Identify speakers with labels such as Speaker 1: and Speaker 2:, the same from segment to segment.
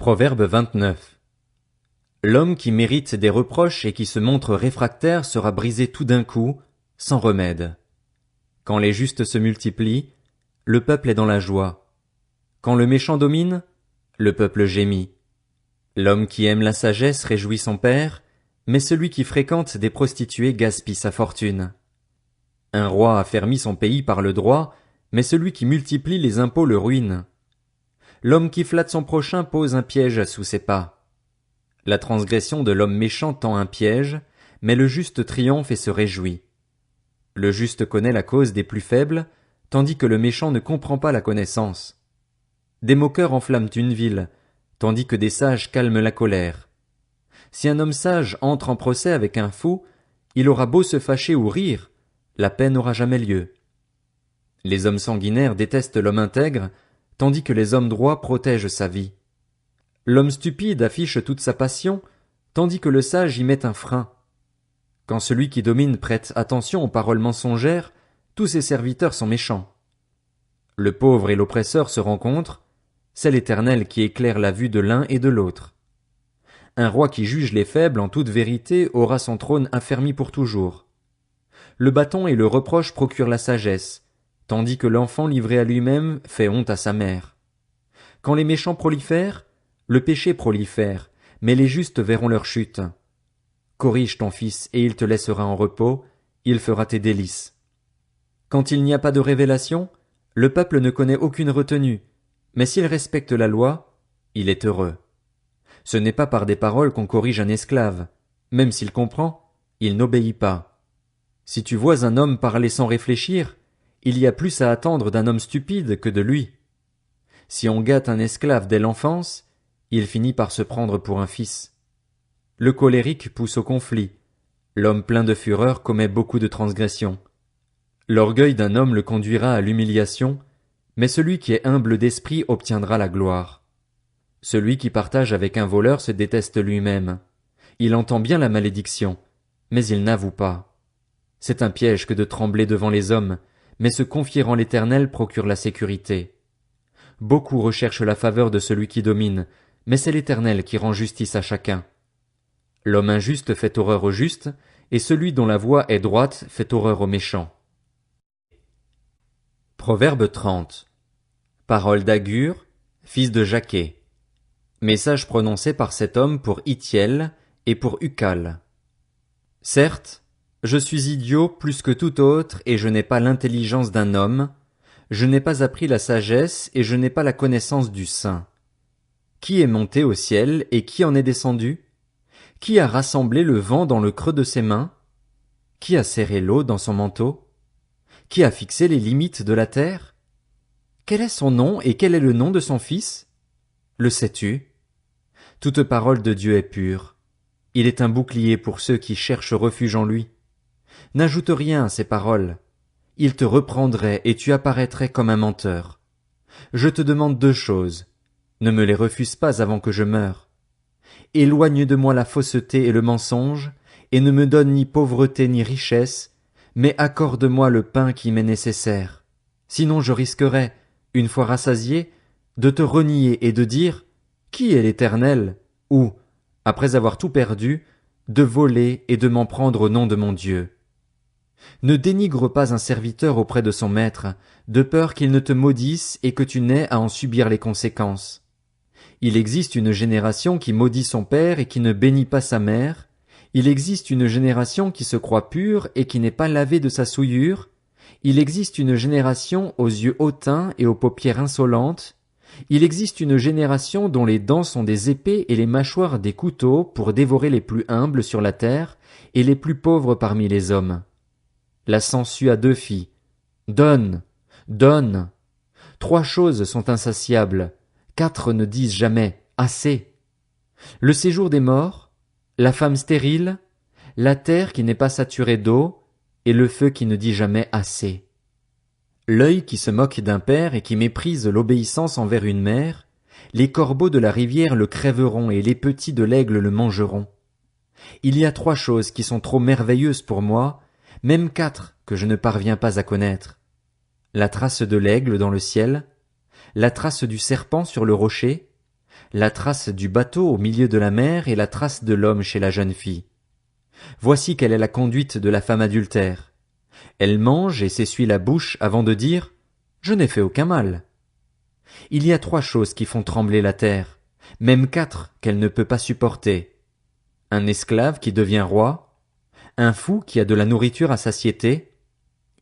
Speaker 1: Proverbe 29. L'homme qui mérite des reproches et qui se montre réfractaire sera brisé tout d'un coup, sans remède. Quand les justes se multiplient, le peuple est dans la joie. Quand le méchant domine, le peuple gémit. L'homme qui aime la sagesse réjouit son père, mais celui qui fréquente des prostituées gaspille sa fortune. Un roi affermit son pays par le droit, mais celui qui multiplie les impôts le ruine. L'homme qui flatte son prochain pose un piège sous ses pas. La transgression de l'homme méchant tend un piège, mais le juste triomphe et se réjouit. Le juste connaît la cause des plus faibles, tandis que le méchant ne comprend pas la connaissance. Des moqueurs enflamment une ville, tandis que des sages calment la colère. Si un homme sage entre en procès avec un fou, il aura beau se fâcher ou rire, la paix n'aura jamais lieu. Les hommes sanguinaires détestent l'homme intègre, tandis que les hommes droits protègent sa vie. L'homme stupide affiche toute sa passion, tandis que le sage y met un frein. Quand celui qui domine prête attention aux paroles mensongères, tous ses serviteurs sont méchants. Le pauvre et l'oppresseur se rencontrent, c'est l'Éternel qui éclaire la vue de l'un et de l'autre. Un roi qui juge les faibles en toute vérité aura son trône affermi pour toujours. Le bâton et le reproche procurent la sagesse, tandis que l'enfant livré à lui-même fait honte à sa mère. Quand les méchants prolifèrent, le péché prolifère, mais les justes verront leur chute. Corrige ton fils et il te laissera en repos, il fera tes délices. Quand il n'y a pas de révélation, le peuple ne connaît aucune retenue, mais s'il respecte la loi, il est heureux. Ce n'est pas par des paroles qu'on corrige un esclave, même s'il comprend, il n'obéit pas. Si tu vois un homme parler sans réfléchir, il y a plus à attendre d'un homme stupide que de lui. Si on gâte un esclave dès l'enfance, il finit par se prendre pour un fils. Le colérique pousse au conflit. L'homme plein de fureur commet beaucoup de transgressions. L'orgueil d'un homme le conduira à l'humiliation, mais celui qui est humble d'esprit obtiendra la gloire. Celui qui partage avec un voleur se déteste lui-même. Il entend bien la malédiction, mais il n'avoue pas. C'est un piège que de trembler devant les hommes, mais se confier en l'Éternel procure la sécurité. Beaucoup recherchent la faveur de celui qui domine, mais c'est l'Éternel qui rend justice à chacun. L'homme injuste fait horreur au juste, et celui dont la voie est droite fait horreur aux méchants. Proverbe 30. Parole d'Agur, fils de Jaquet. Message prononcé par cet homme pour Ithiel et pour Ucal. Certes, je suis idiot plus que tout autre et je n'ai pas l'intelligence d'un homme, je n'ai pas appris la sagesse et je n'ai pas la connaissance du saint. Qui est monté au ciel et qui en est descendu? Qui a rassemblé le vent dans le creux de ses mains? Qui a serré l'eau dans son manteau? Qui a fixé les limites de la terre? Quel est son nom et quel est le nom de son fils? Le sais-tu? Toute parole de Dieu est pure. Il est un bouclier pour ceux qui cherchent refuge en lui. N'ajoute rien à ces paroles. Il te reprendrait et tu apparaîtrais comme un menteur. Je te demande 2 choses. Ne me les refuse pas avant que je meure. Éloigne de moi la fausseté et le mensonge, et ne me donne ni pauvreté ni richesse, mais accorde-moi le pain qui m'est nécessaire. Sinon je risquerais, une fois rassasié, de te renier et de dire « Qui est l'Éternel ?» ou, après avoir tout perdu, de voler et de m'en prendre au nom de mon Dieu. Ne dénigre pas un serviteur auprès de son maître, de peur qu'il ne te maudisse et que tu n'aies à en subir les conséquences. Il existe une génération qui maudit son père et qui ne bénit pas sa mère. Il existe une génération qui se croit pure et qui n'est pas lavée de sa souillure. Il existe une génération aux yeux hautains et aux paupières insolentes. Il existe une génération dont les dents sont des épées et les mâchoires des couteaux pour dévorer les plus humbles sur la terre et les plus pauvres parmi les hommes. La sangsue a 2 filles. Donne, donne. 3 choses sont insatiables. 4 ne disent jamais assez. Le séjour des morts, la femme stérile, la terre qui n'est pas saturée d'eau, et le feu qui ne dit jamais assez. L'œil qui se moque d'un père et qui méprise l'obéissance envers une mère, les corbeaux de la rivière le crèveront et les petits de l'aigle le mangeront. Il y a 3 choses qui sont trop merveilleuses pour moi, même 4 que je ne parviens pas à connaître. La trace de l'aigle dans le ciel, la trace du serpent sur le rocher, la trace du bateau au milieu de la mer et la trace de l'homme chez la jeune fille. Voici quelle est la conduite de la femme adultère. Elle mange et s'essuie la bouche avant de dire « Je n'ai fait aucun mal ». Il y a 3 choses qui font trembler la terre, même 4 qu'elle ne peut pas supporter. Un esclave qui devient roi, un fou qui a de la nourriture à satiété,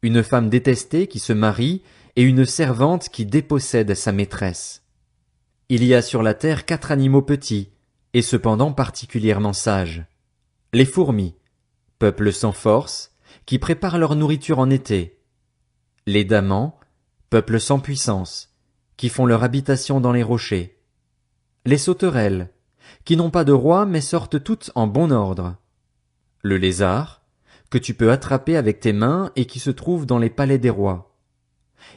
Speaker 1: une femme détestée qui se marie et une servante qui dépossède sa maîtresse. Il y a sur la terre 4 animaux petits, et cependant particulièrement sages. Les fourmis, peuple sans force, qui préparent leur nourriture en été. Les damans, peuple sans puissance, qui font leur habitation dans les rochers. Les sauterelles, qui n'ont pas de roi mais sortent toutes en bon ordre. Le lézard, que tu peux attraper avec tes mains et qui se trouve dans les palais des rois.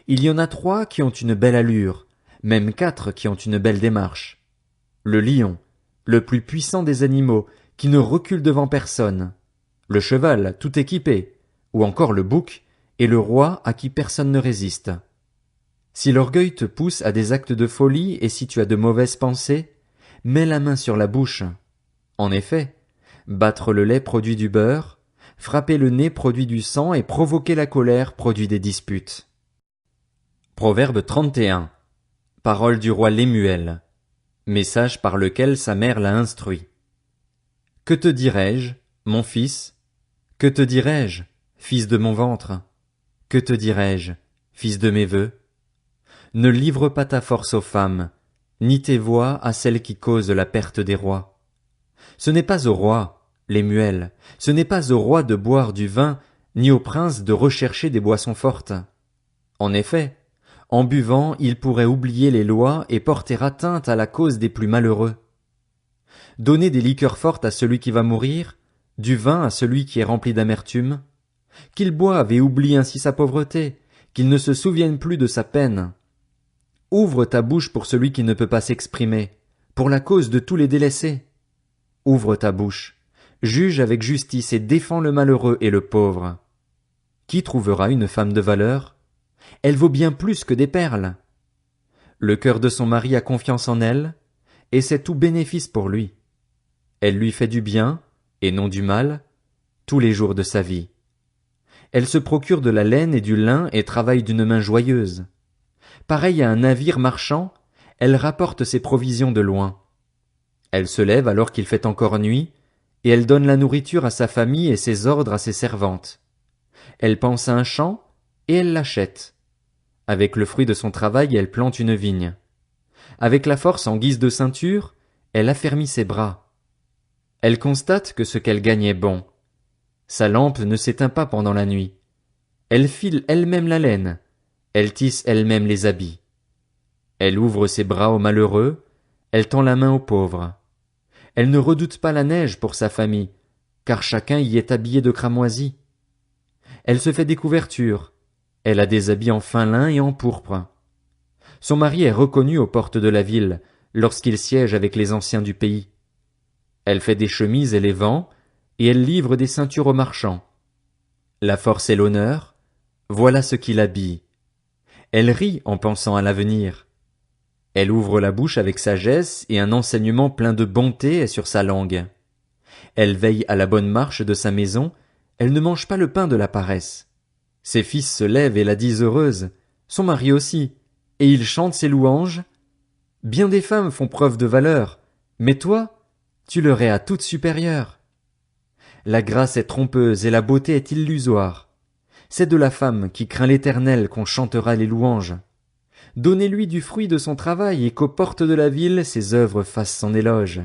Speaker 1: Il y en a 3 qui ont une belle allure, même 4 qui ont une belle démarche. Le lion, le plus puissant des animaux, qui ne recule devant personne. Le cheval, tout équipé, ou encore le bouc, et le roi à qui personne ne résiste. Si l'orgueil te pousse à des actes de folie et si tu as de mauvaises pensées, mets la main sur la bouche. En effet, battre le lait produit du beurre, frapper le nez produit du sang et provoquer la colère produit des disputes. Proverbe 31. Parole du roi Lemuel. Message par lequel sa mère l'a instruit. Que te dirai-je, mon fils? Que te dirai-je, fils de mon ventre? Que te dirai-je, fils de mes vœux? Ne livre pas ta force aux femmes, ni tes voix à celles qui causent la perte des rois. Ce n'est pas au roi, Lemuel, ce n'est pas au roi de boire du vin, ni au prince de rechercher des boissons fortes. En effet, en buvant, il pourrait oublier les lois et porter atteinte à la cause des plus malheureux. Donner des liqueurs fortes à celui qui va mourir, du vin à celui qui est rempli d'amertume, qu'il boive et oublie ainsi sa pauvreté, qu'il ne se souvienne plus de sa peine. Ouvre ta bouche pour celui qui ne peut pas s'exprimer, pour la cause de tous les délaissés. Ouvre ta bouche, juge avec justice et défends le malheureux et le pauvre. Qui trouvera une femme de valeur? Elle vaut bien plus que des perles. Le cœur de son mari a confiance en elle, et c'est tout bénéfice pour lui. Elle lui fait du bien, et non du mal, tous les jours de sa vie. Elle se procure de la laine et du lin et travaille d'une main joyeuse. Pareille à un navire marchand, elle rapporte ses provisions de loin. Elle se lève alors qu'il fait encore nuit, et elle donne la nourriture à sa famille et ses ordres à ses servantes. Elle pense à un champ, et elle l'achète. Avec le fruit de son travail, elle plante une vigne. Avec la force en guise de ceinture, elle affermit ses bras. Elle constate que ce qu'elle gagne est bon. Sa lampe ne s'éteint pas pendant la nuit. Elle file elle-même la laine. Elle tisse elle-même les habits. Elle ouvre ses bras aux malheureux. Elle tend la main aux pauvres. Elle ne redoute pas la neige pour sa famille, car chacun y est habillé de cramoisi. Elle se fait des couvertures. Elle a des habits en fin lin et en pourpre. Son mari est reconnu aux portes de la ville, lorsqu'il siège avec les anciens du pays. Elle fait des chemises et les vend, et elle livre des ceintures aux marchands. La force et l'honneur, voilà ce qui l'habille. Elle rit en pensant à l'avenir. Elle ouvre la bouche avec sagesse et un enseignement plein de bonté est sur sa langue. Elle veille à la bonne marche de sa maison, elle ne mange pas le pain de la paresse. Ses fils se lèvent et la disent heureuse, son mari aussi, et ils chantent ses louanges. Bien des femmes font preuve de valeur, mais toi, tu leur es à toute supérieure. La grâce est trompeuse et la beauté est illusoire. C'est de la femme qui craint l'Éternel qu'on chantera les louanges. Donnez-lui du fruit de son travail et qu'aux portes de la ville ses œuvres fassent son éloge.